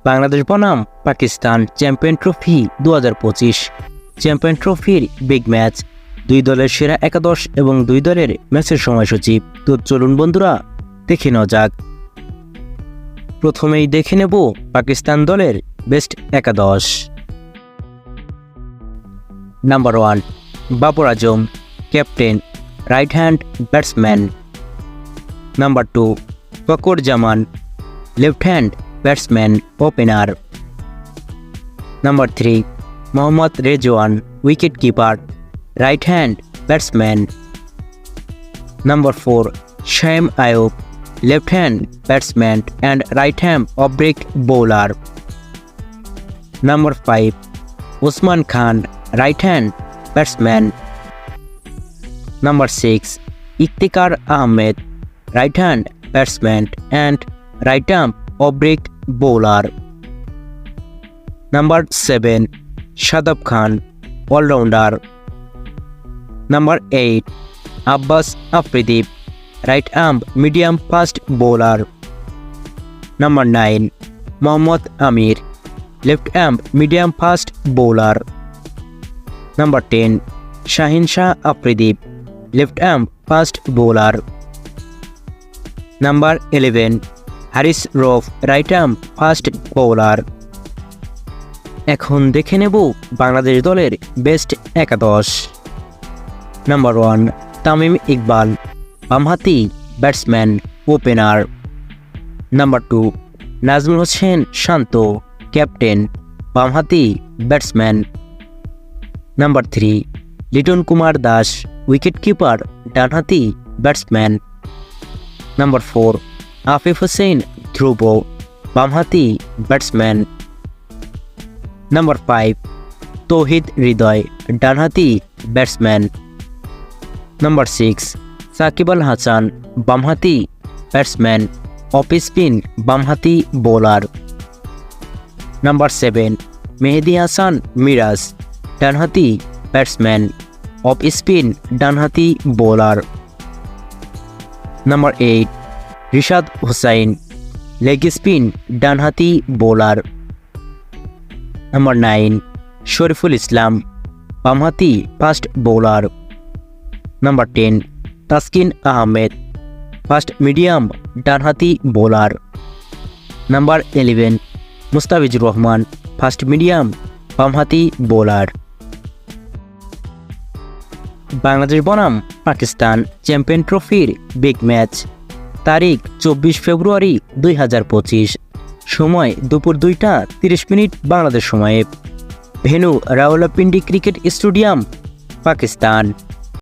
বাংলাদেশ বনাম Pakistan champion trophy 2025 champion ট্রফির big match, দুই দলের সেরা একাদশ এবং দুই দলের ম্যাচের সময়সূচি। তো চলুন বন্ধুরা দেখে নেওয়া যাক। প্রথমেই দেখে নেব পাকিস্তান দলের বেস্ট একাদশ। Number 1 Babar Azam, captain, right hand batsman. Number 2 Fakhar Zaman, left hand batsman, opener. Number 3 Mohammad Rizwan, wicket keeper, right hand batsman. Number 4 Saim Ayub, left hand batsman and right hand off break bowler. Number 5 Usman Khan, right hand batsman. Number 6 Iftikhar Ahmed, right hand batsman and right arm off break bowler. Number 7 Shadab Khan, allrounder. Number 8 Abbas Afridi, right arm medium fast bowler. Number 9 Mohammad Amir, left arm medium fast bowler. Number 10 Shaheen Shah Afridi, left arm fast bowler. Number 11 Haris Rauf, right arm fast bowler. এখন দেখে নেব বাংলাদেশ দলের best একাদশ। Number 1 Tamim Iqbal, বামহাতি batsman, opener. Number 2 Najmul Hossain Shanto, captain, বামহাতি batsman. Number 3 Liton Kumar Das, wicket keeper, ডানহাতি batsman. Number 4 Afif Hossain Dhruba, বামহাতি batsman. Number 5 Towhid Hridoy, ডানহাতি ব্যাটসম্যান। নাম্বার 6 সাকিব আল হাসান, বামহাতি ব্যাটসম্যান, অফ স্পিন বামহাতি বোলার। নাম্বার 7 মেহেদি হাসান মিরাজ, ডানহাতি ব্যাটসম্যান, অফ স্পিন ডানহাতি bowler. Number 8 Rishad Hossain, leg spin ডানহাতি বোলার। নাম্বার 9 শরীফুল ইসলাম, বামহাতি fast bowler. Number 10 Taskin Ahmed, fast medium ডানহাতি bowler. Number 11 Mustafizur Rahman, fast medium বামহাতি বোলার। বাংলাদেশ বনাম পাকিস্তান চ্যাম্পিয়ন ট্রফির বিগ ম্যাচ, তারিখ 24 ফেব্রুয়ারি 2025, সময় দুপুর 2টা 30 বাংলাদেশ সময়ে, venue Rawalpindi cricket stadium, Pakistan.